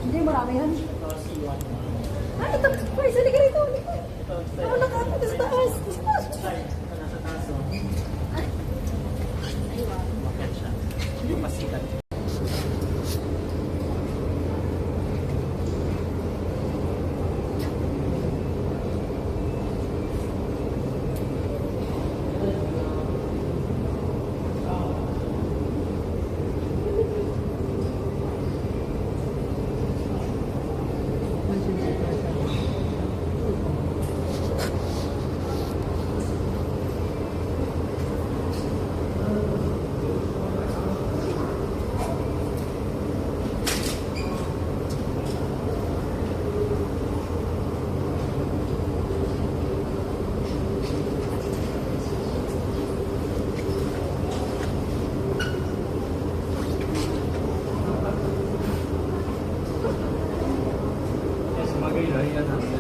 Hindi, marami yan. Tapos iwan mo. Ah, ito. Guys, halika rito. Halika. Ako nakakita sa taas. Ay, ito nasa taas oh. Aywa. Bakit siya? Yung pasikat. Yes, magay yan.